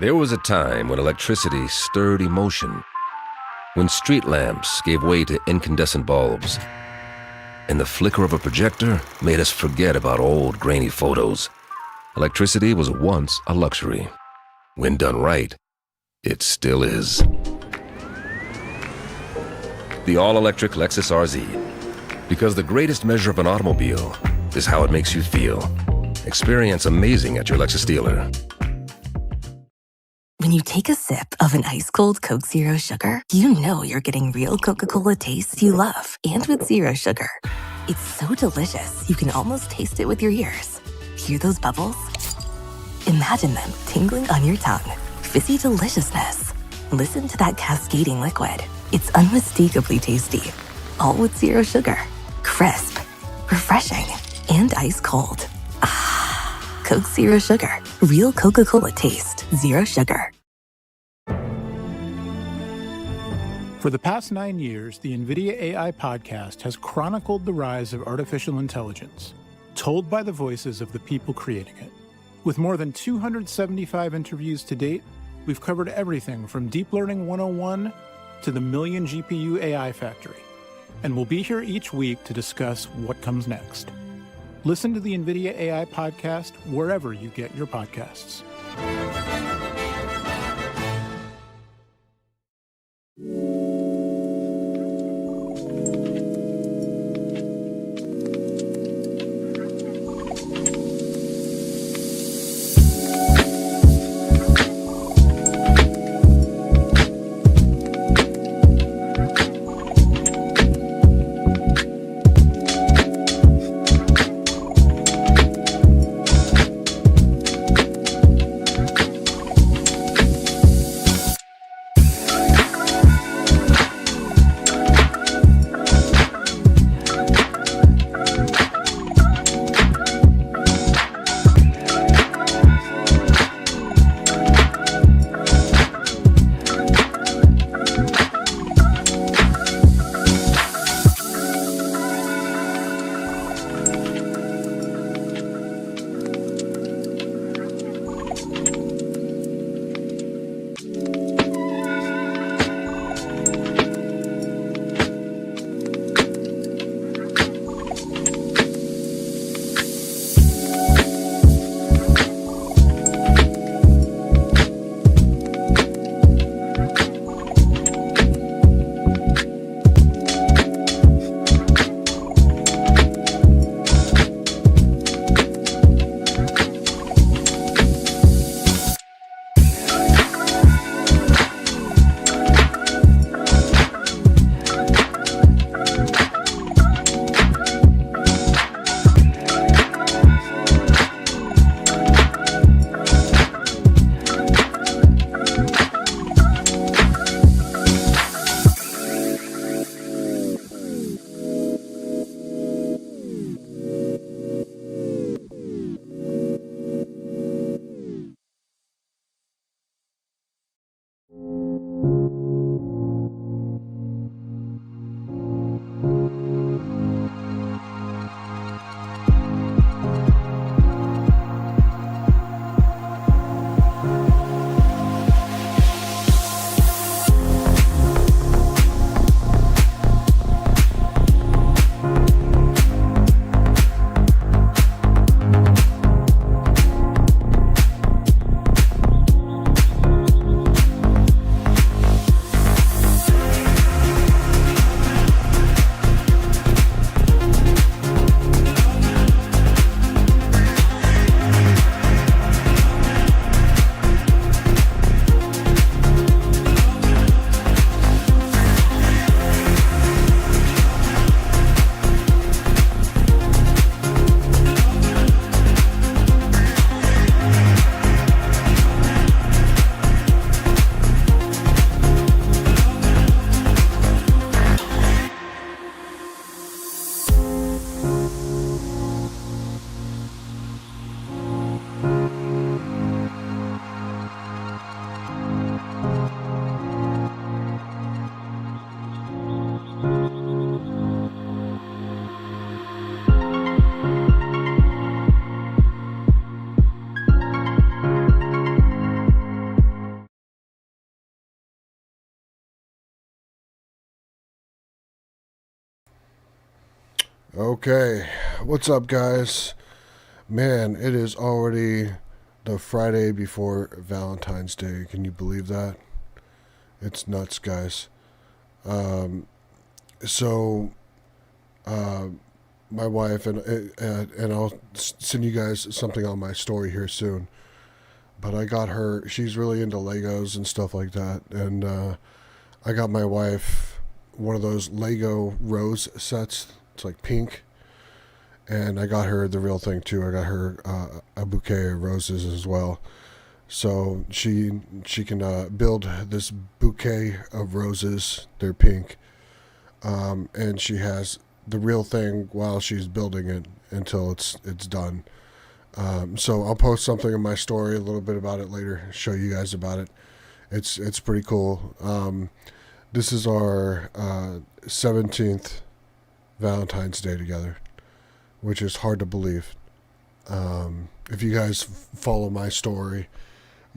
There was a time when electricity stirred emotion, when street lamps gave way to incandescent bulbs, and the flicker of a projector made us forget about old, grainy photos. Electricity was once a luxury. When done right, it still is. The all-electric Lexus RZ. Because the greatest measure of an automobile is how it makes you feel. Experience amazing at your Lexus dealer. When you take a sip of an ice-cold Coke Zero Sugar, you know you're getting real Coca-Cola tastes you love, and with zero sugar. It's so delicious, you can almost taste it with your ears. Hear those bubbles? Imagine them tingling on your tongue. Fizzy deliciousness. Listen to that cascading liquid. It's unmistakably tasty. All with zero sugar. Crisp, refreshing, and ice cold. Ah, Coke Zero Sugar. Real Coca-Cola taste. Zero sugar. For the past 9 years, the NVIDIA AI podcast has chronicled the rise of artificial intelligence, told by the voices of the people creating it. With more than 275 interviews to date, we've covered everything from Deep Learning 101 to the Million GPU AI Factory. And we'll be here each week to discuss what comes next. Listen to the NVIDIA AI podcast wherever you get your podcasts. Okay, what's up, guys? Man, it is already the Friday before Valentine's Day. Can you believe that? It's nuts, guys. So, my wife and I'll send you guys something on my story here soon. But I got her. She's really into Legos and stuff like that, and I got my wife one of those Lego rose sets. It's like pink. And I got her the real thing too. I got her a bouquet of roses as well. So she can build this bouquet of roses. They're pink. And she has the real thing while she's building it until it's done. So I'll post something in my story, a little bit about it later, show you guys about it. It's pretty cool. This is our 17th Valentine's Day together, which is hard to believe. If you guys follow my story,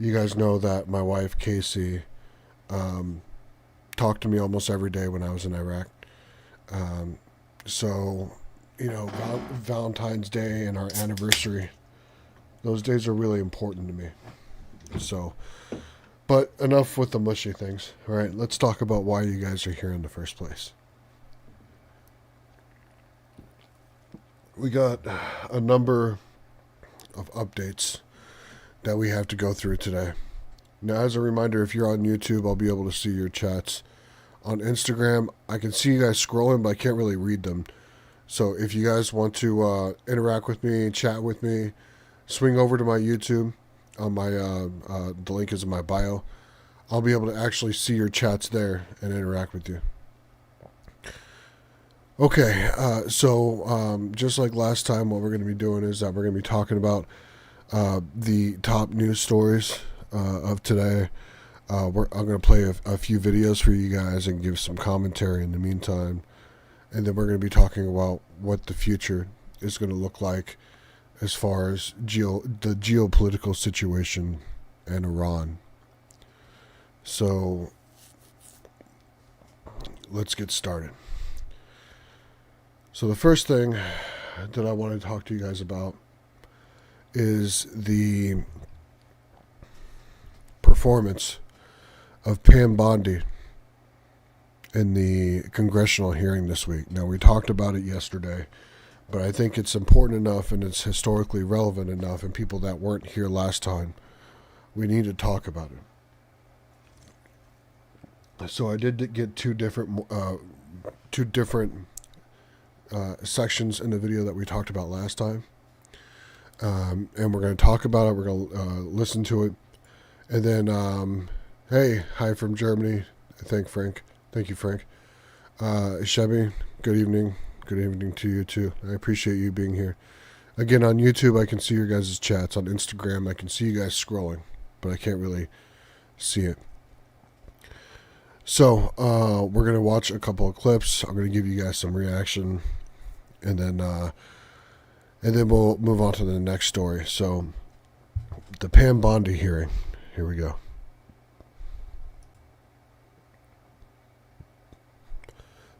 you guys know that my wife, Casey, talked to me almost every day when I was in Iraq. So, you know, Valentine's Day and our anniversary, those days are really important to me. So, but enough with the mushy things. All right, let's talk about why you guys are here in the first place. We got a number of updates that we have to go through today. Now, as a reminder, if you're on YouTube, I'll be able to see your chats. On Instagram, I can see you guys scrolling, but I can't really read them. So if you guys want to interact with me, chat with me, swing over to my YouTube. On my the link is in my bio. I'll be able to actually see your chats there and interact with you. Okay, so just like last time, what we're going to be doing is that we're going to be talking about the top news stories of today. I'm going to play a few videos for you guys and give some commentary in the meantime. And then we're going to be talking about what the future is going to look like as far as the geopolitical situation in Iran. So let's get started. So the first thing that I want to talk to you guys about is the performance of Pam Bondi in the congressional hearing this week. Now, we talked about it yesterday, but I think it's important enough and it's historically relevant enough, and people that weren't here last time, we need to talk about it. So I did get two different sections in the video that we talked about last time, and we're going to talk about it. We're going to listen to it, and then hey, hi from Germany. Thank you, Frank. Shebby, good evening to you too. I appreciate you being here. Again, on YouTube I can see your guys' chats. On Instagram I can see you guys scrolling, but I can't really see it. So we're going to watch a couple of clips. I'm going to give you guys some reaction, and then we'll move on to the next story. So the Pam Bondi hearing. Here we go.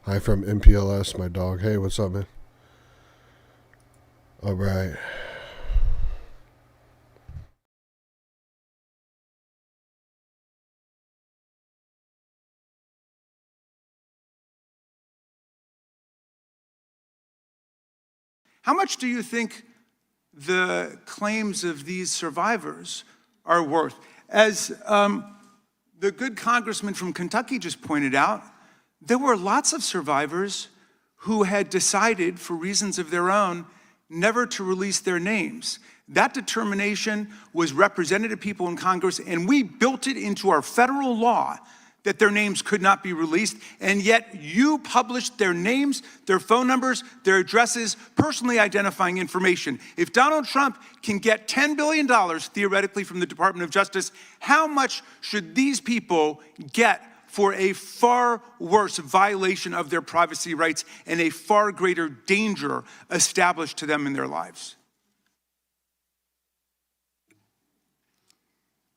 Hi from MPLS, my dog. Hey, what's up, man? All right. How much do you think the claims of these survivors are worth? As the good congressman from Kentucky just pointed out, there were lots of survivors who had decided, for reasons of their own, never to release their names. That determination was represented to people in Congress, and we built it into our federal law that their names could not be released, and yet you published their names, their phone numbers, their addresses, personally identifying information. If Donald Trump can get $10 billion theoretically from the Department of Justice, how much should these people get for a far worse violation of their privacy rights and a far greater danger established to them in their lives?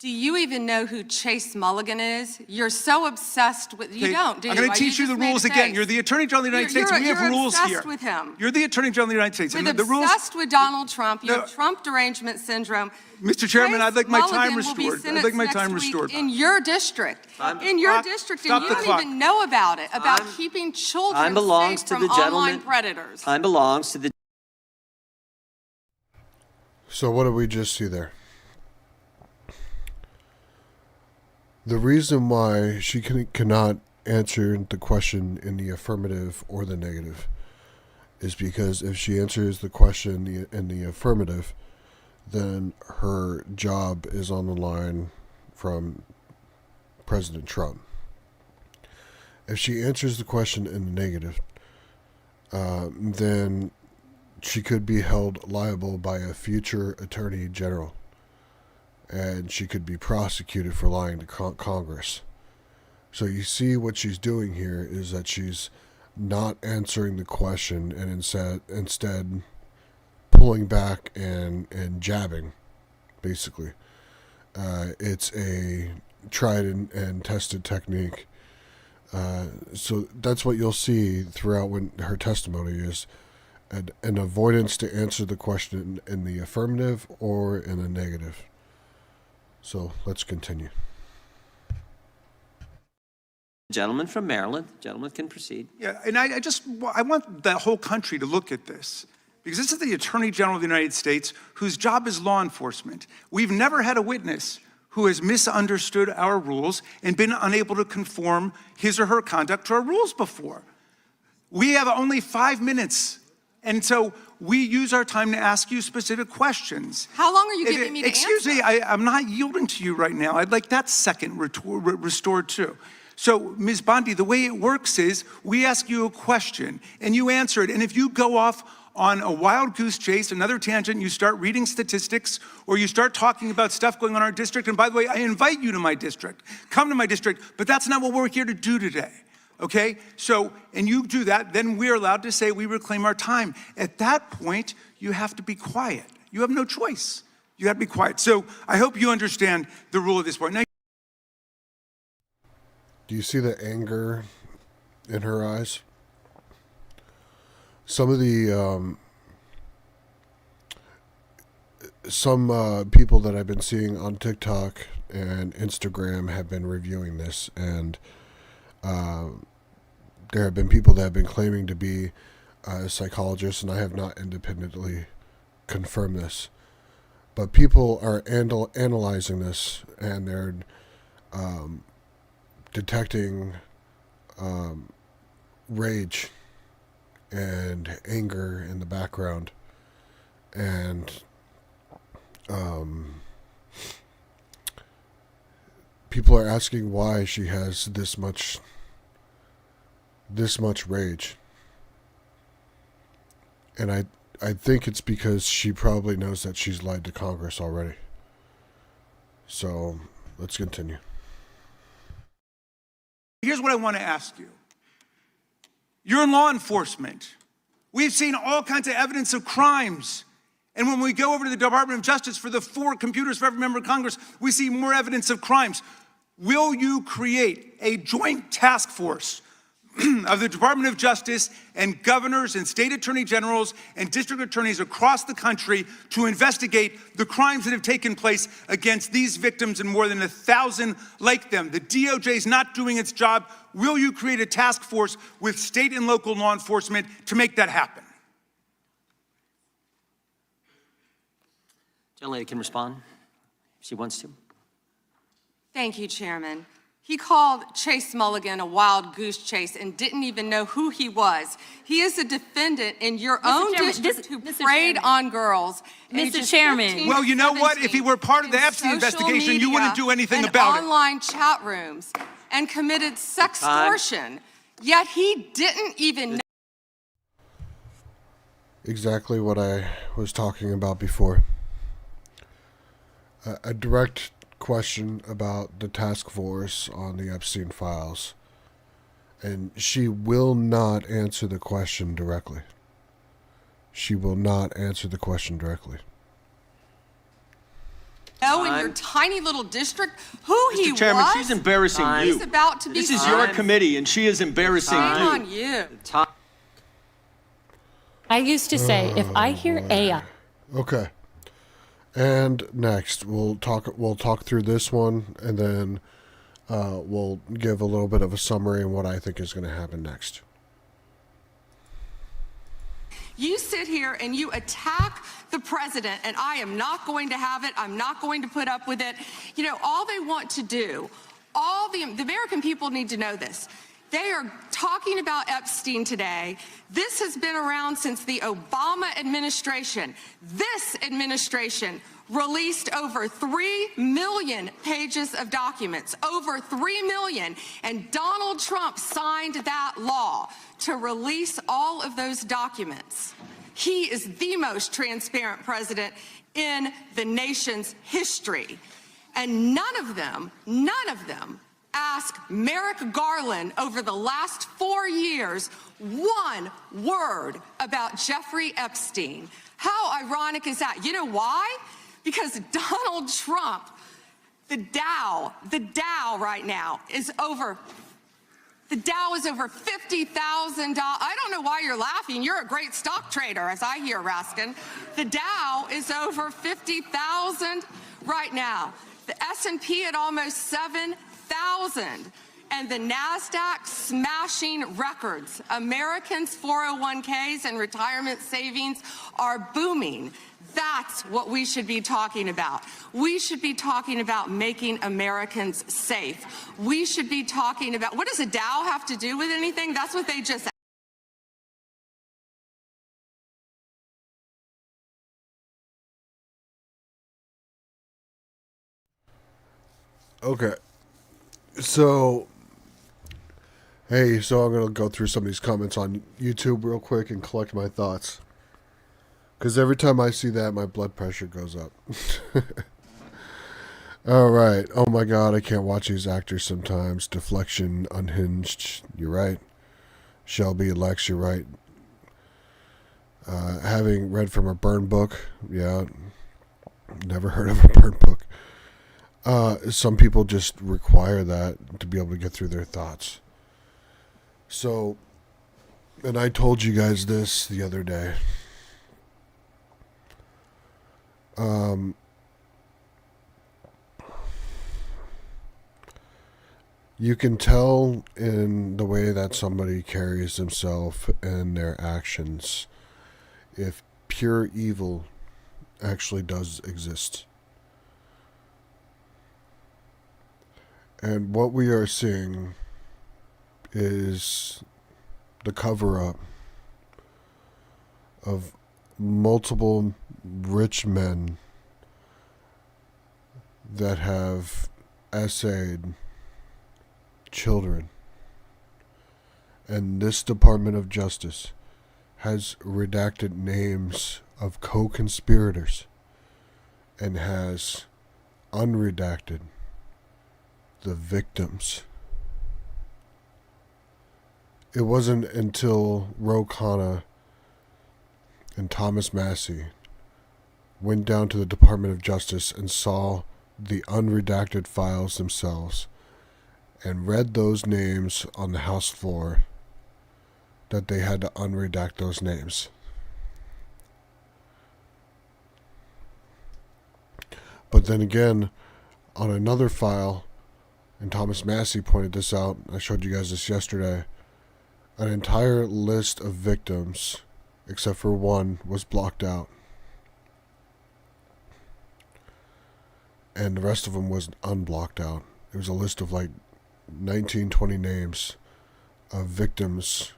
Do you even know who Chase Mulligan is? You're so obsessed with, you don't, do you? I'm going to teach you the rules again. You're the Attorney General of the United States. We have rules here. You're obsessed with him. You're the Attorney General of the United States. With And the rules, obsessed with Donald Trump. You have Trump derangement syndrome. Mr. Chairman, I'd like my time Mulligan will be restored. I'd like my sentenced time next week restored. in your district. In your district, and you don't even know about it, about keeping children safe from online predators. Time belongs to the. So what did we just see there? The reason why she cannot answer the question in the affirmative or the negative is because if she answers the question in the affirmative, then her job is on the line from President Trump. If she answers the question in the negative, then she could be held liable by a future attorney general, and she could be prosecuted for lying to Congress. So you see what she's doing here is that she's not answering the question and instead pulling back and jabbing, basically. It's a tried and tested technique. So that's what you'll see throughout when her testimony is an avoidance to answer the question in the affirmative or in the negative. So let's continue. Gentleman from Maryland. Gentleman can proceed. Yeah, and I want the whole country to look at this, because this is the Attorney General of the United States whose job is law enforcement. We've never had a witness who has misunderstood our rules and been unable to conform his or her conduct to our rules before. We have only 5 minutes, and so we use our time to ask you specific questions. How long are you giving me to answer? Excuse me, I'm not yielding to you right now. I'd like that second restored too. So, Ms. Bondi, the way it works is we ask you a question and you answer it. And if you go off on a wild goose chase, another tangent, you start reading statistics or you start talking about stuff going on in our district. And by the way, I invite you to my district. Come to my district, but that's not what we're here to do today. Okay? So, and you do that, then we're allowed to say we reclaim our time. At that point, you have to be quiet. You have no choice. You have to be quiet. So I hope you understand the rule at this point. Now, do you see the anger in her eyes? Some of the people that I've been seeing on TikTok and Instagram have been reviewing this, and there have been people that have been claiming to be psychologists, and I have not independently confirmed this. But people are analyzing this, and they're detecting rage and anger in the background, and people are asking why she has this much rage, and I think it's because she probably knows that she's lied to Congress already. So let's continue. here's what I want to ask you. You're in law enforcement. We've seen all kinds of evidence of crimes. And when we go over to the Department of Justice for the 4 computers for every member of Congress, we see more evidence of crimes. Will you create a joint task force of the Department of Justice and governors and state attorney generals and district attorneys across the country to investigate the crimes that have taken place against these victims and more than 1,000 like them? The DOJ is not doing its job. Will you create a task force with state and local law enforcement to make that happen? Gentlelady can respond if she wants to. Thank you, Chairman. He called Chase Mulligan a wild goose chase and didn't even know who he was. He is a defendant in your own district who preyed on girls. Mr. Chairman. Well, you know what? If he were part of the Epstein investigation, you wouldn't do anything about it. Online chat rooms and committed sextortion. Yet he didn't even know. Exactly what I was talking about before. A direct question about the task force on the Epstein files, and she will not answer the question directly. She will not answer the question directly. know in your tiny little district who he Mr. Chairman, was? she's embarrassing you. He's about to be This is your committee, and she is embarrassing Shame you. on you. I used to say, if I hear AI. Okay. And next, we'll talk through this one, and then we'll give a little bit of a summary on what I think is going to happen next. You sit here and you attack the president, and I am not going to have it. I'm not going to put up with it. You know, all they want to do, the American people need to know this. They are talking about Epstein today. This has been around since the Obama administration. This administration released over 3 million pages of documents, over 3 million, and Donald Trump signed that law to release all of those documents. He is the most transparent president in the nation's history. And none of them asked Merrick Garland over the last 4 years one word about Jeffrey Epstein. How ironic is that? You know why? Because Donald Trump, the Dow right now is over, the Dow is over $50,000. I don't know why you're laughing. You're a great stock trader, as I hear, Raskin. The Dow is over 50,000 right now. The S&P at almost 7,000. And the NASDAQ smashing records. Americans' 401ks and retirement savings are booming. That's what we should be talking about. We should be talking about making Americans safe. We should be talking about, what does a Dow have to do with anything? That's what they just Okay. So, hey, so I'm going to go through some of these comments on YouTube real quick and collect my thoughts. Because every time I see that, my blood pressure goes up. All right. Oh, my God. I can't watch these actors sometimes. Deflection, Unhinged. You're right. Shelby, Lex, you're right. Having read from a burn book. Yeah. Never heard of a burn book. Some people just require that to be able to get through their thoughts. So, and I told you guys this the other day. You can tell in the way that somebody carries themselves and their actions if pure evil actually does exist. And what we are seeing is the cover-up of multiple rich men that have essayed children. And this Department of Justice has redacted names of co-conspirators and has unredacted the victims. It wasn't until Ro Khanna and Thomas Massie went down to the Department of Justice and saw the unredacted files themselves and read those names on the House floor that they had to unredact those names. But then again, on another file, and Thomas Massie pointed this out, I showed you guys this yesterday, an entire list of victims, except for one, was blocked out. And the rest of them was unblocked out. It was a list of like 19, 20 names of victims.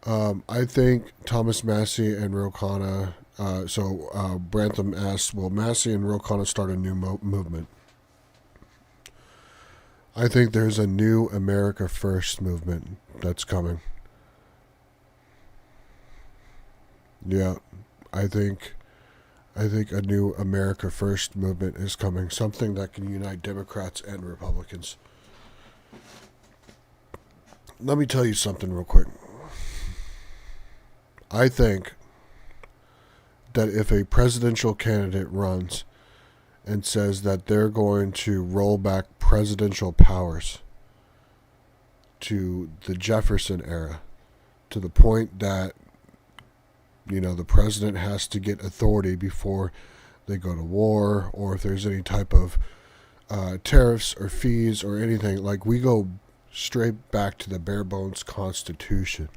I think Thomas Massie and Ro Khanna, Brantham asked, will Massie and Ro Khanna start a new movement? I think there's a new America First movement that's coming. Yeah, I think a new America First movement is coming. Something that can unite Democrats and Republicans. Let me tell you something real quick. I think that if a presidential candidate runs and says that they're going to roll back presidential powers to the Jefferson era, to the point that, the president has to get authority before they go to war, or if there's any type of tariffs or fees or anything, like we go straight back to the bare bones Constitution.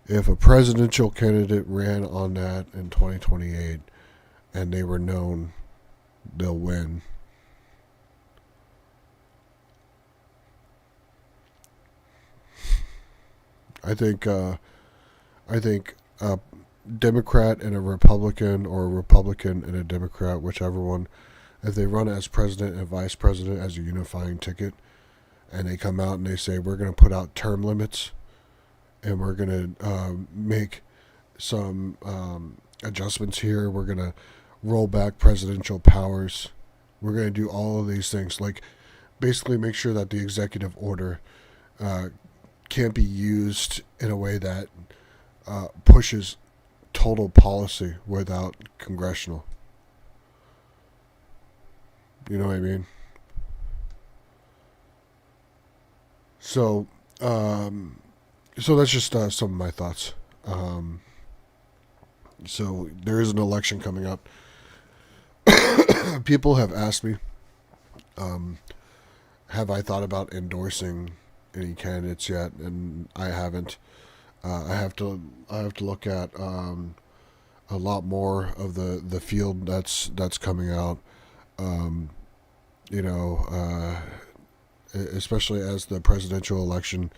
If a presidential candidate ran on that in 2028 and they were known, they'll win. I think a Democrat and a Republican, or a Republican and a Democrat, whichever one, if they run as president and vice president as a unifying ticket, and they come out and they say, we're going to put out term limits and we're going to make some adjustments here, we're going to roll back presidential powers, we're going to do all of these things, like basically make sure that the executive order can't be used in a way that pushes total policy without congressional. You know what I mean? So that's just some of my thoughts. So there is an election coming up. People have asked me, have I thought about endorsing any candidates yet, and I haven't. I have to look at a lot more of the field that's coming out. Especially as the presidential election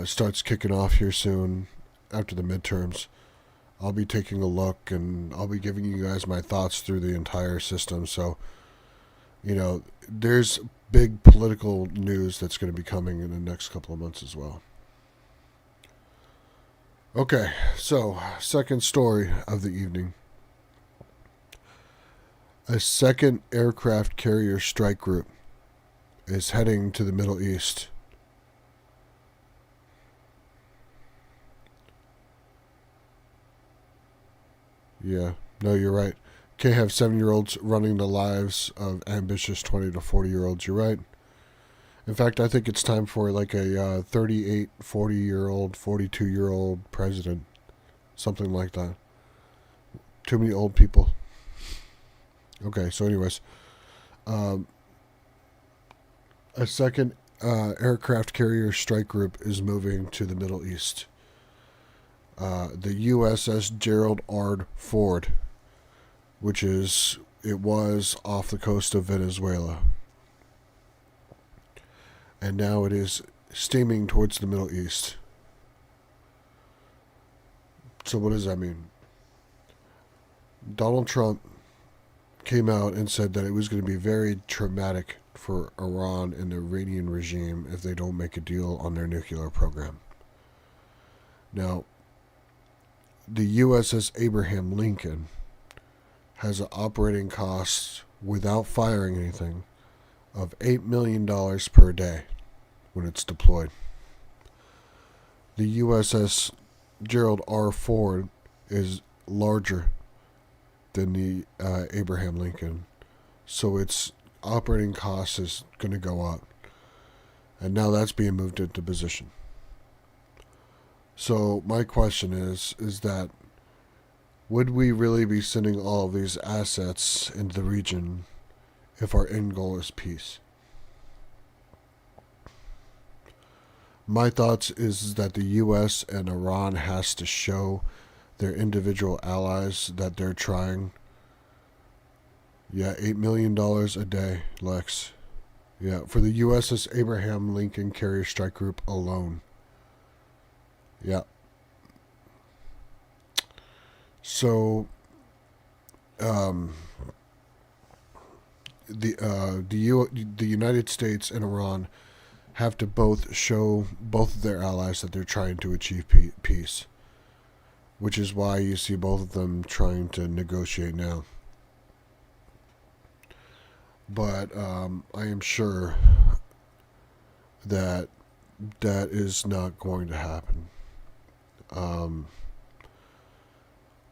starts kicking off here soon after the midterms. I'll be taking a look, and I'll be giving you guys my thoughts through the entire system. So, there's big political news that's going to be coming in the next couple of months as well. Okay, so second story of the evening. A second aircraft carrier strike group is heading to the Middle East. Yeah, no, you're right. Can't have 7-year-olds running the lives of ambitious 20 to 40-year-olds. You're right. In fact, I think it's time for like a 38, 40-year-old, 42-year-old president. Something like that. Too many old people. Okay, so anyways. A second aircraft carrier strike group is moving to the Middle East. The USS Gerald R. Ford, which was off the coast of Venezuela. And now it is steaming towards the Middle East. So what does that mean? Donald Trump came out and said that it was going to be very traumatic for Iran and the Iranian regime if they don't make a deal on their nuclear program. Now, the USS Abraham Lincoln has an operating cost without firing anything of $8 million per day when it's deployed. The USS Gerald R. Ford is larger than the Abraham Lincoln, so its operating cost is going to go up, and now that's being moved into position. So my question is that would we really be sending all of these assets into the region if our end goal is peace? My thoughts is that the U.S. and Iran has to show their individual allies that they're trying. Yeah, $8 million a day, Lex. Yeah, for the USS Abraham Lincoln Carrier Strike Group alone. Yeah. So, the United States and Iran have to both show both of their allies that they're trying to achieve peace, which is why you see both of them trying to negotiate now. But I am sure that is not going to happen.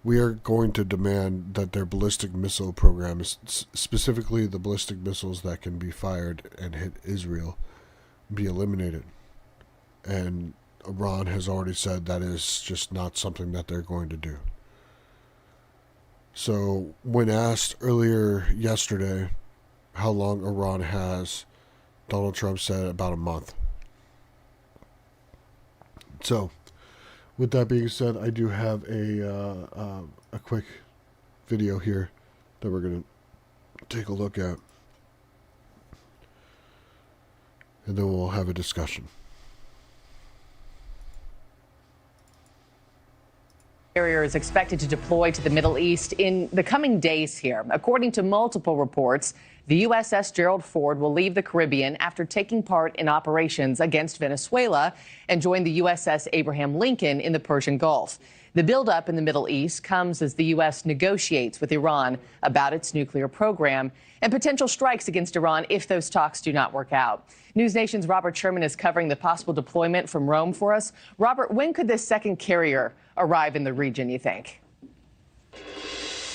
We are going to demand that their ballistic missile program, specifically the ballistic missiles that can be fired and hit Israel, be eliminated. And Iran has already said that is just not something that they're going to do. So when asked earlier yesterday how long Iran has, Donald Trump said about a month. So, with that being said, I do have a quick video here that we're going to take a look at. And then we'll have a discussion. Carrier is expected to deploy to the Middle East in the coming days here. According to multiple reports, the USS Gerald Ford will leave the Caribbean after taking part in operations against Venezuela and join the USS Abraham Lincoln in the Persian Gulf. The buildup in the Middle East comes as the U.S. negotiates with Iran about its nuclear program and potential strikes against Iran if those talks do not work out. News Nation's Robert Sherman is covering the possible deployment from Rome for us. Robert, when could this second carrier arrive in the region, you think?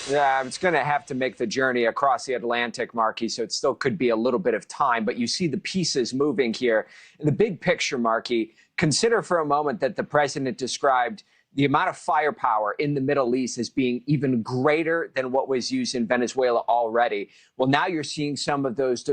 Yeah, it's going to have to make the journey across the Atlantic, Marky, so it still could be a little bit of time. But you see the pieces moving here. In the big picture, Marky, consider for a moment that the president described the amount of firepower in the Middle East as being even greater than what was used in Venezuela already. Well, now you're seeing some of those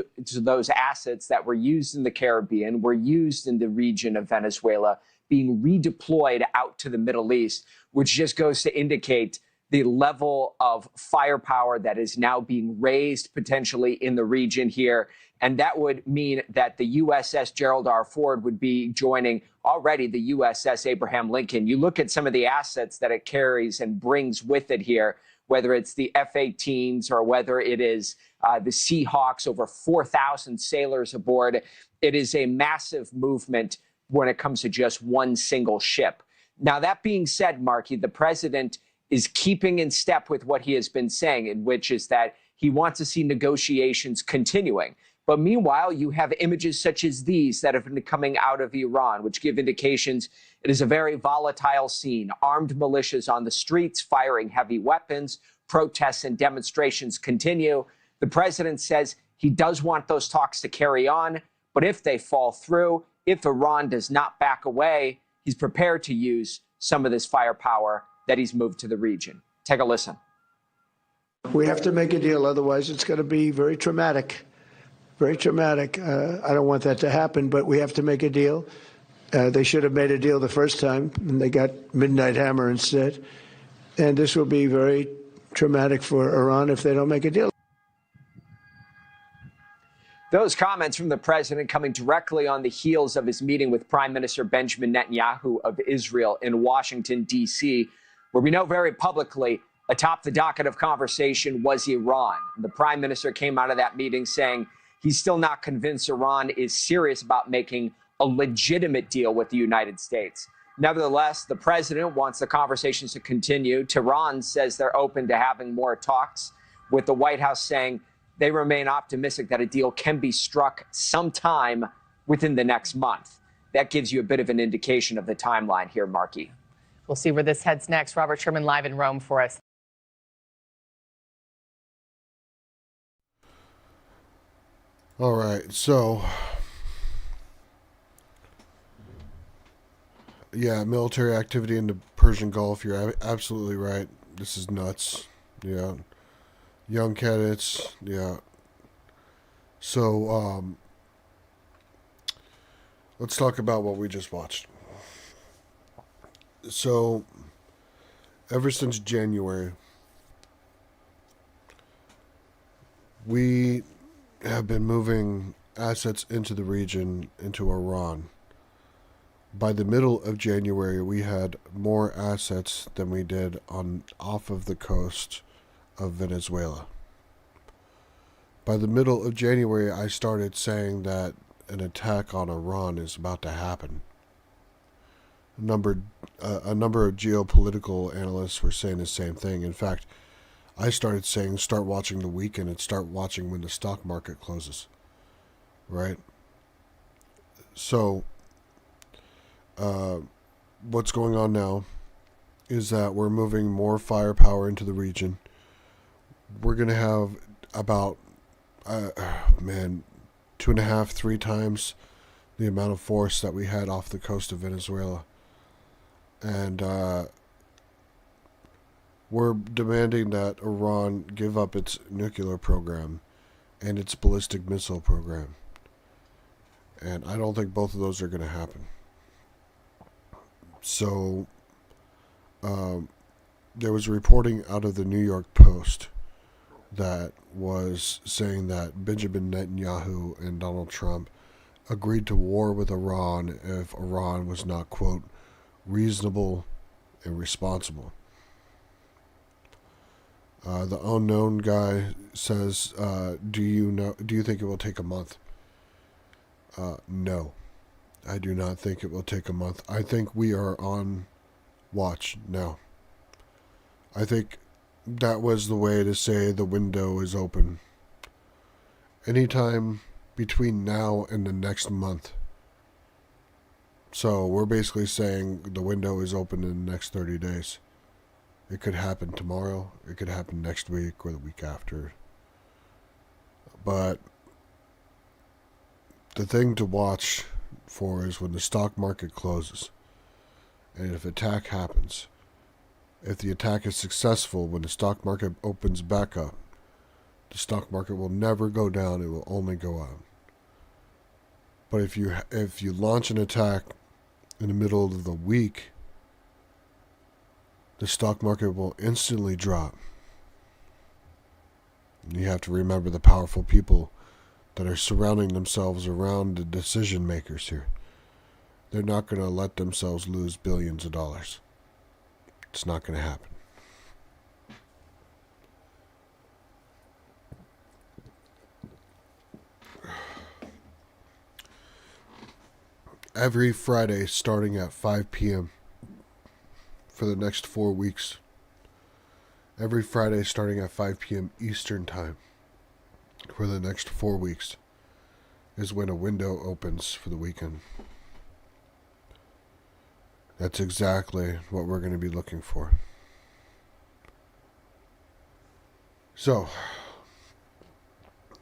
assets that were used in the Caribbean, were used in the region of Venezuela, being redeployed out to the Middle East, which just goes to indicate the level of firepower that is now being raised potentially in the region here. And that would mean that the USS Gerald R. Ford would be joining already the USS Abraham Lincoln. You look at some of the assets that it carries and brings with it here, whether it's the F-18s or whether it is the Seahawks, over 4,000 sailors aboard. It is a massive movement when it comes to just one single ship. Now, that being said, Marky, the president is keeping in step with what he has been saying, in which is that he wants to see negotiations continuing. But meanwhile, you have images such as these that have been coming out of Iran, which give indications it is a very volatile scene. Armed militias on the streets firing heavy weapons, protests and demonstrations continue. The president says he does want those talks to carry on, but if they fall through, if Iran does not back away, he's prepared to use some of this firepower that he's moved to the region. Take a listen. We have to make a deal, otherwise it's going to be very traumatic. Very traumatic. I don't want that to happen, but we have to make a deal. They should have made a deal the first time, and they got Midnight Hammer instead. And this will be very traumatic for Iran if they don't make a deal. Those comments from the president coming directly on the heels of his meeting with Prime Minister Benjamin Netanyahu of Israel in Washington, D.C., where we know very publicly atop the docket of conversation was Iran. The prime minister came out of that meeting saying he's still not convinced Iran is serious about making a legitimate deal with the United States. Nevertheless, the president wants the conversations to continue. Tehran says they're open to having more talks, with the White House saying they remain optimistic that a deal can be struck sometime within the next month. That gives you a bit of an indication of the timeline here, Marky. We'll see where this heads next. Robert Sherman live in Rome for us. All right, so yeah, military activity in the Persian Gulf. You're absolutely right. This is nuts. Yeah, young cadets. Yeah. So let's talk about what we just watched. So, ever since January, we have been moving assets into the region, into Iran. By the middle of January, we had more assets than we did off of the coast of Venezuela. By the middle of January, I started saying that an attack on Iran is about to happen. A number of geopolitical analysts were saying the same thing. In fact, I started saying start watching the weekend and start watching when the stock market closes. Right? So, what's going on now is that we're moving more firepower into the region. We're going to have about, 2.5, 3 times the amount of force that we had off the coast of Venezuela. And we're demanding that Iran give up its nuclear program and its ballistic missile program. And I don't think both of those are going to happen. So, there was reporting out of the New York Post that was saying that Benjamin Netanyahu and Donald Trump agreed to war with Iran if Iran was not, quote, reasonable and responsible. The unknown guy says, do you think it will take a month? No, I do not think it will take a month. I think we are on watch now. I think that was the way to say the window is open. Anytime between now and the next month. So we're basically saying the window is open in the next 30 days. It could happen tomorrow. It could happen next week or the week after. But the thing to watch for is when the stock market closes. And if attack happens, if the attack is successful, when the stock market opens back up, the stock market will never go down, it will only go up. But if you launch an attack in the middle of the week, the stock market will instantly drop. And you have to remember the powerful people that are surrounding themselves around the decision makers here. They're not going to let themselves lose billions of dollars. It's not going to happen. Every Friday starting at 5 p.m. for the next 4 weeks. Every Friday starting at 5 p.m. Eastern Time for the next 4 weeks is when a window opens for the weekend. That's exactly what we're going to be looking for. So,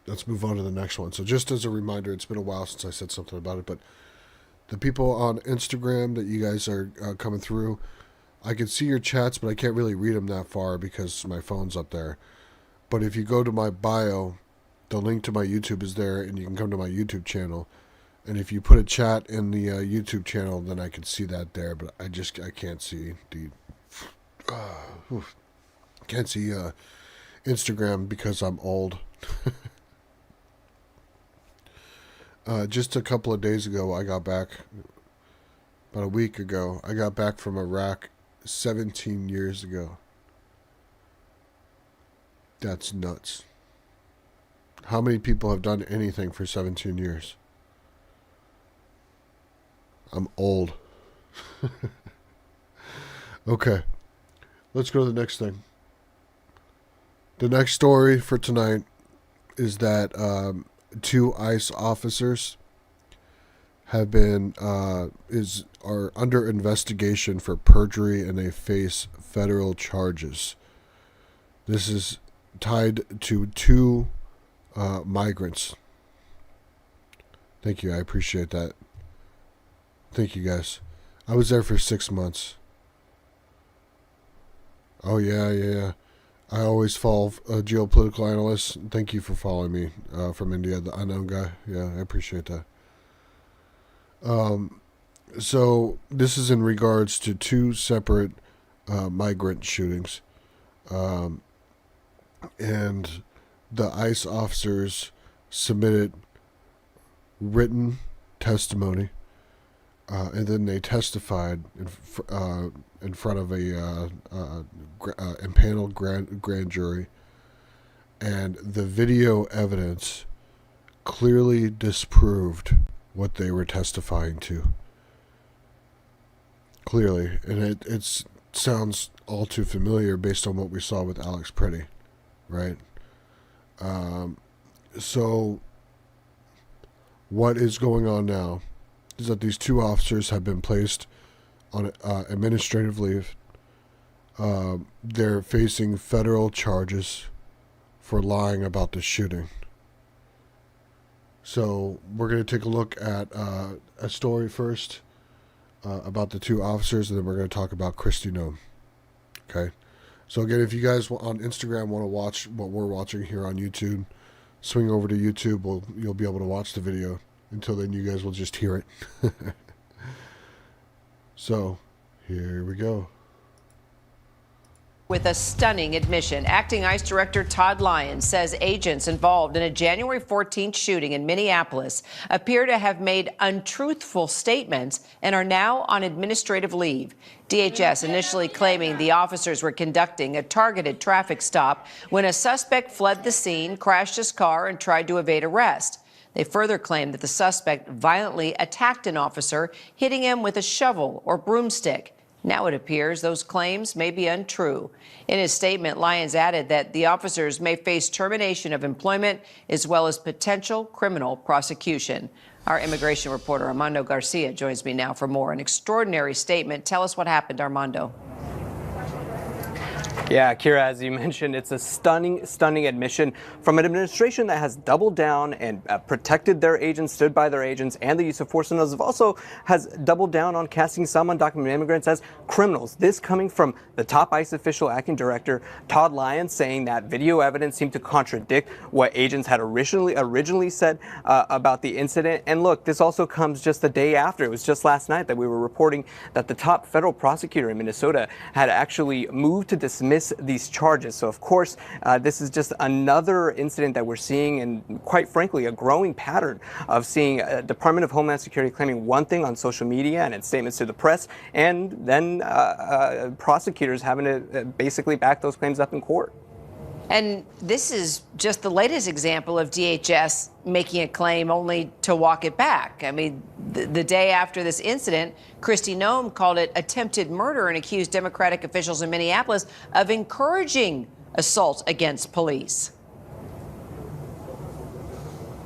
let's move on to the next one. So just as a reminder, it's been a while since I said something about it, but the people on Instagram that you guys are coming through, I can see your chats, but I can't really read them that far because my phone's up there. But if you go to my bio, the link to my YouTube is there, and you can come to my YouTube channel. And if you put a chat in the YouTube channel, then I can see that there. But I can't see the can't see Instagram because I'm old. Just a couple of days ago, I got back. About a week ago, I got back from Iraq 17 years ago. That's nuts. How many people have done anything for 17 years? I'm old. Okay. Let's go to the next thing. The next story for tonight is that 2 ICE officers have been are under investigation for perjury, and they face federal charges. This is tied to 2 migrants. Thank you. I appreciate that. Thank you, guys. I was there for 6 months. Oh, yeah. I always follow geopolitical analysts. Thank you for following me from India, the unknown guy. Yeah, I appreciate that. So this is in regards to 2 separate migrant shootings. And the ICE officers submitted written testimony, and then they testified in front of a impaneled grand jury, and the video evidence clearly disproved what they were testifying to. Clearly, and it sounds all too familiar based on what we saw with Alex Pretty, right? So what is going on now is that these 2 officers have been placed on administrative leave They're facing federal charges for lying about the shooting. So we're going to take a look at a story first about the two officers, and then we're going to talk about Kristi Noem. Okay? So again, if you guys on Instagram want to watch what we're watching here on YouTube, swing over to YouTube. You'll be able to watch the video. Until then, you guys will just hear it. So, here we go. With a stunning admission, Acting ICE Director Todd Lyons says agents involved in a January 14th shooting in Minneapolis appear to have made untruthful statements and are now on administrative leave. DHS initially claiming the officers were conducting a targeted traffic stop when a suspect fled the scene, crashed his car, and tried to evade arrest. They further claimed that the suspect violently attacked an officer, hitting him with a shovel or broomstick. Now it appears those claims may be untrue. In his statement, Lyons added that the officers may face termination of employment as well as potential criminal prosecution. Our immigration reporter Armando Garcia joins me now for more. An extraordinary statement. Tell us what happened, Armando. Yeah, Kira, as you mentioned, it's a stunning admission from an administration that has doubled down and protected their agents, stood by their agents, and the use of force, and also has doubled down on casting some undocumented immigrants as criminals. This coming from the top ICE official, acting director Todd Lyons, saying that video evidence seemed to contradict what agents had originally said about the incident. And look, this also comes just the day after. It was just last night that we were reporting that the top federal prosecutor in Minnesota had actually moved to dismiss these charges. So of course, this is just another incident that we're seeing, and quite frankly, a growing pattern of seeing Department of Homeland Security claiming one thing on social media and in statements to the press, and then prosecutors having to basically back those claims up in court. And this is just the latest example of DHS making a claim only to walk it back. I mean, the day after this incident, Kristi Noem called it attempted murder and accused Democratic officials in Minneapolis of encouraging assault against police.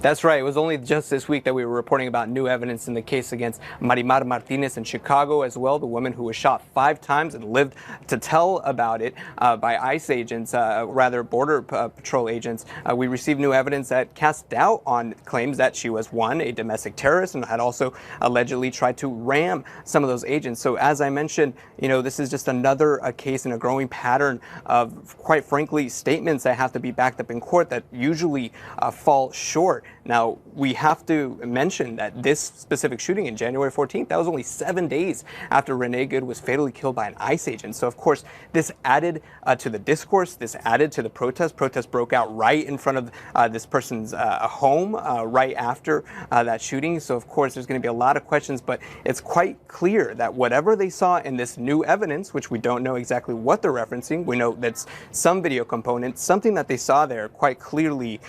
That's right. It was only just this week that we were reporting about new evidence in the case against Marimar Martinez in Chicago as well, the woman who was shot 5 times and lived to tell about it by ICE agents, rather Border Patrol agents. We received new evidence that cast doubt on claims that she was, one, a domestic terrorist and had also allegedly tried to ram some of those agents. So as I mentioned, this is just another case in a growing pattern of, quite frankly, statements that have to be backed up in court that usually fall short. Now, we have to mention that this specific shooting in January 14th, that was only 7 days after Renee Good was fatally killed by an ICE agent. So, of course, this added to the discourse, this added to the protest. Protests broke out right in front of this person's home right after that shooting. So, of course, there's going to be a lot of questions, but it's quite clear that whatever they saw in this new evidence, which we don't know exactly what they're referencing, we know that's some video component, something that they saw there quite clearly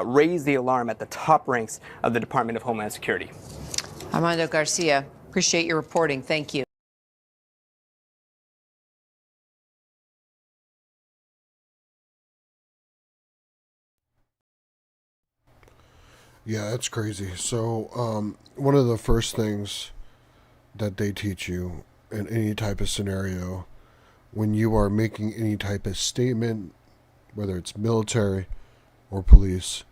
raised the alarm at the top ranks of the Department of Homeland Security. Armando Garcia, appreciate your reporting. Thank you. Yeah, that's crazy. So one of the first things that they teach you in any type of scenario, when you are making any type of statement, whether it's military or police,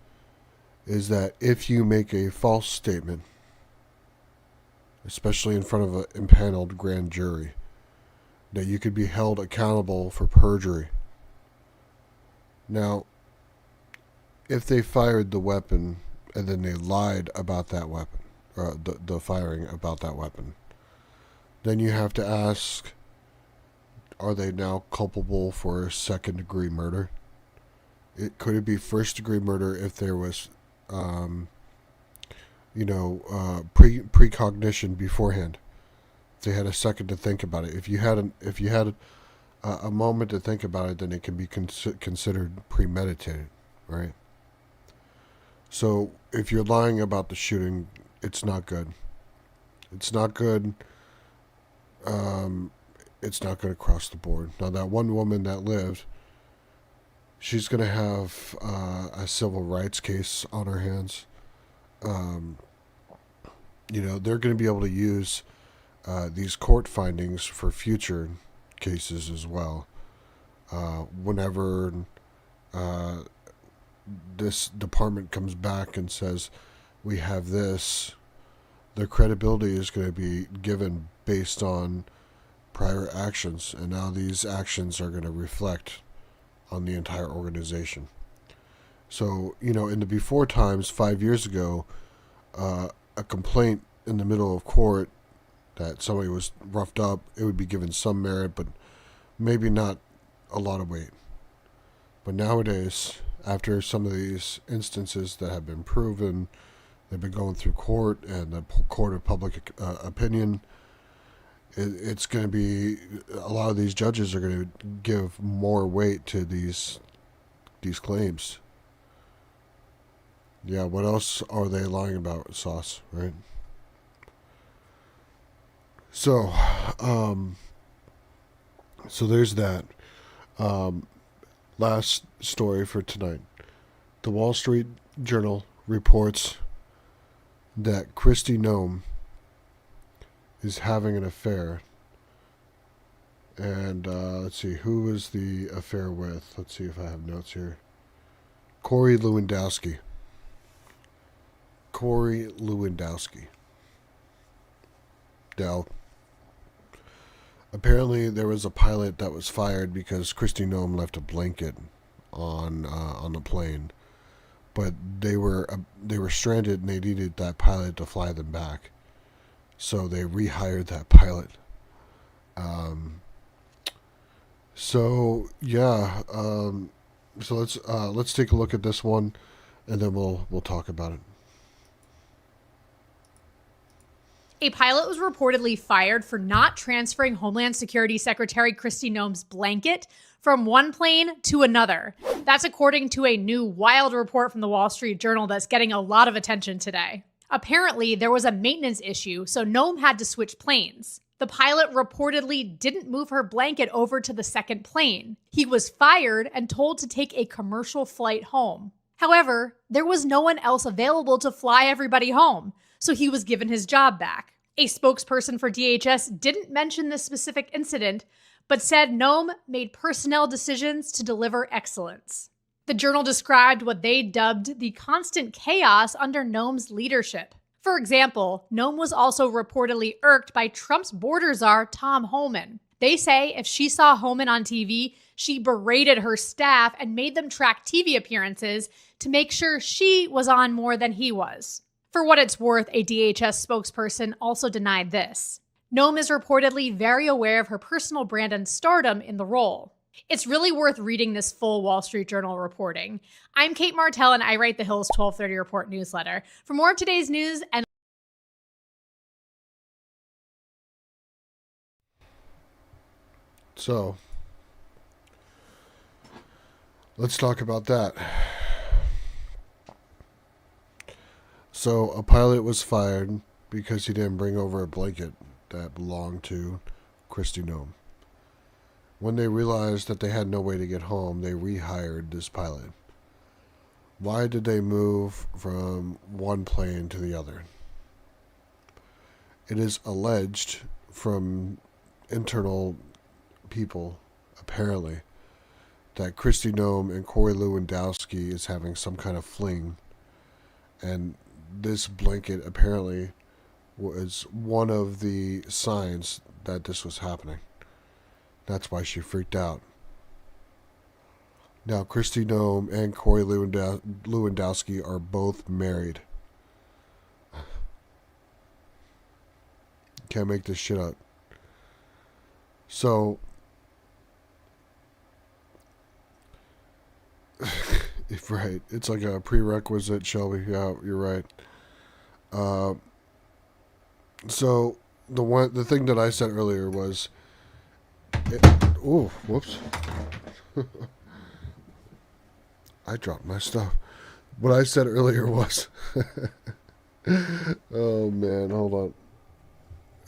is that if you make a false statement, especially in front of an impaneled grand jury, that you could be held accountable for perjury. Now, if they fired the weapon and then they lied about that weapon, or the firing about that weapon, then you have to ask, are they now culpable for second-degree murder? Could it be first-degree murder if there was precognition beforehand? If they had a second to think about it. If you had a moment to think about it, then it can be considered premeditated, right? So if you're lying about the shooting, it's not good. It's not good. It's not good across the board. Now, that one woman that lived, she's going to have a civil rights case on her hands. They're going to be able to use these court findings for future cases as well. whenever this department comes back and says, we have this, their credibility is going to be given based on prior actions, and now these actions are going to reflect on the entire organization. So, in the before times, 5 years ago, a complaint in the middle of court that somebody was roughed up, it would be given some merit, but maybe not a lot of weight. But nowadays, after some of these instances that have been proven, they've been going through court and the court of public opinion, it's going to be, a lot of these judges are going to give more weight to these claims. Yeah, what else are they lying about, Sauce, right? So, so there's that. Last story for tonight. The Wall Street Journal reports that Kristi Noem is having an affair. And let's see, who is the affair with? Let's see if I have notes here. Corey Lewandowski. Now, apparently there was a pilot that was fired because Kristi Noem left a blanket on the plane, but they were stranded and they needed that pilot to fly them back, so they rehired that pilot. So let's take a look at this one, and then we'll talk about it. A pilot was reportedly fired for not transferring Homeland Security Secretary Kristi Noem's blanket from one plane to another. That's according to a new wild report from the Wall Street Journal that's getting a lot of attention today. Apparently, there was a maintenance issue, so Noem had to switch planes. The pilot reportedly didn't move her blanket over to the second plane. He was fired and told to take a commercial flight home. However, there was no one else available to fly everybody home, so he was given his job back. A spokesperson for DHS didn't mention this specific incident, but said Noem made personnel decisions to deliver excellence. The Journal described what they dubbed the constant chaos under Noem's leadership. For example, Noem was also reportedly irked by Trump's border czar, Tom Homan. They say if she saw Homan on TV, she berated her staff and made them track TV appearances to make sure she was on more than he was. For what it's worth, a DHS spokesperson also denied this. Noem is reportedly very aware of her personal brand and stardom in the role. It's really worth reading this full Wall Street Journal reporting. I'm Kate Martell, and I write the Hill's 1230 Report newsletter. For more of today's news and So, let's talk about that. So, a pilot was fired because he didn't bring over a blanket that belonged to Kristi Noem. When they realized that they had no way to get home, they rehired this pilot. Why did they move from one plane to the other? It is alleged from internal people, apparently, that Kristi Noem and Corey Lewandowski is having some kind of fling, and this blanket apparently was one of the signs that this was happening. That's why she freaked out. Now, Kristi Noem and Corey Lewandowski are both married. Can't make this shit up. So, right, it's like a prerequisite, Shelby. Yeah, you're right. So the thing that I said earlier was, whoops. I dropped my stuff. What I said earlier was, oh man, hold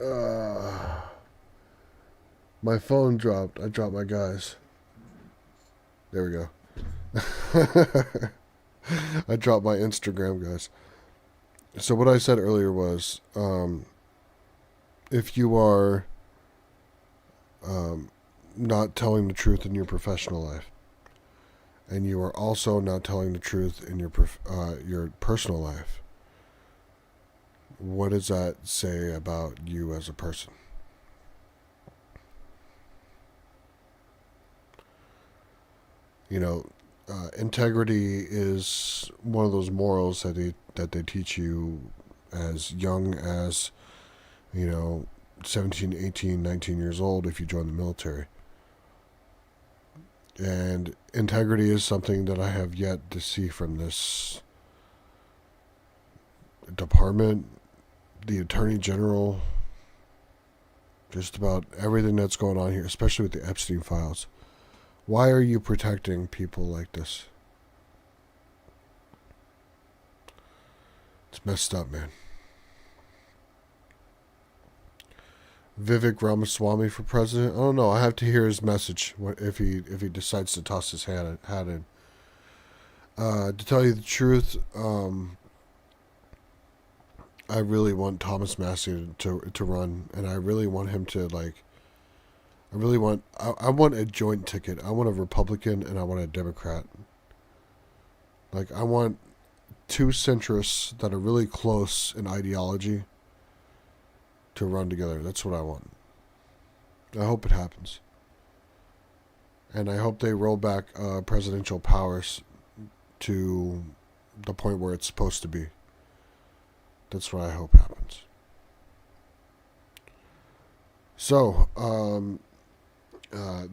on. My phone dropped. I dropped my guys. There we go. I dropped my Instagram, guys. So what I said earlier was, if you are not telling the truth in your professional life. And you are also not telling the truth in your personal life. What does that say about you as a person? You know, integrity is one of those morals that they teach you as young as, 17, 18, 19 years old if you join the military. And integrity is something that I have yet to see from this department, the Attorney General, just about everything that's going on here, especially with the Epstein files. Why are you protecting people like this? It's messed up, man. Vivek Ramaswamy for president? I don't know. I have to hear his message if he decides to toss his hat in. To tell you the truth, I really want Thomas Massey to run, and I really want him to I want a joint ticket. I want a Republican and I want a Democrat. I want two centrists that are really close in ideology to run together. That's what I want. I hope it happens. And I hope they roll back presidential powers to the point where it's supposed to be. That's what I hope happens. So,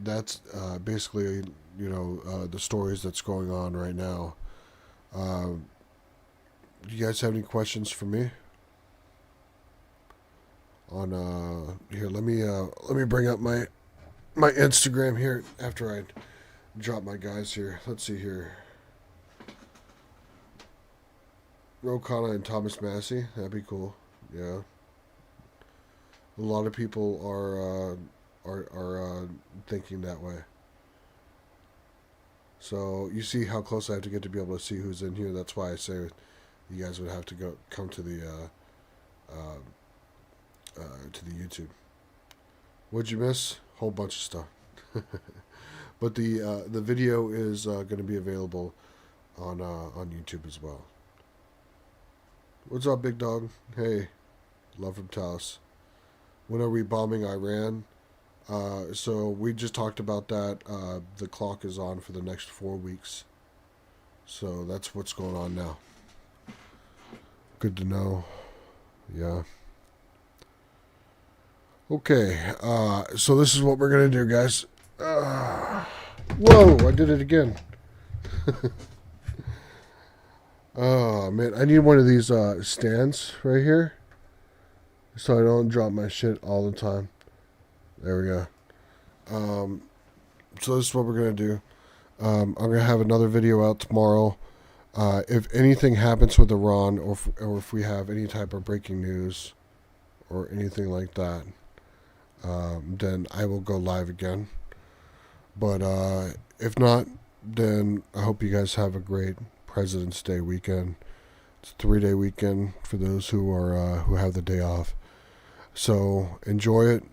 that's basically, the stories that's going on right now. Do you guys have any questions for me? Here, let me bring up my Instagram here after I drop my guys here. Let's see here. Ro Khanna and Thomas Massey, that'd be cool. Yeah. A lot of people are thinking that way. So you see how close I have to get to be able to see who's in here. That's why I say you guys would have to come to the YouTube. What'd you miss? Whole bunch of stuff. But the video is going to be available on YouTube as well. What's up, big dog? Hey, love from Taos. When are we bombing Iran? So we just talked about that. The clock is on for the next 4 weeks. So that's what's going on now. Good to know. Yeah. Okay. So this is what we're going to do, guys. Whoa, I did it again. Oh, man. I need one of these stands right here so I don't drop my shit all the time. There we go. So this is what we're going to do. I'm going to have another video out tomorrow. If anything happens with Iran or if we have any type of breaking news or anything like that, then I will go live again. But if not, then I hope you guys have a great President's Day weekend. It's a 3-day weekend for those who have the day off. So enjoy it,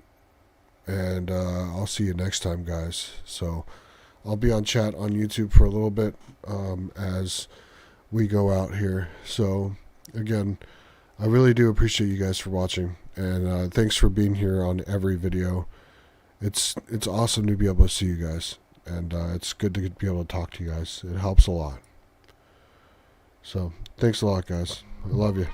and I'll see you next time, guys. So I'll be on chat on YouTube for a little bit as we go out here. So again, I really do appreciate you guys for watching, and thanks for being here on every video. It's awesome to be able to see you guys, and it's good to be able to talk to you guys. It helps a lot. So thanks a lot, guys. I love you.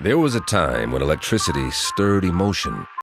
There was a time when electricity stirred emotion.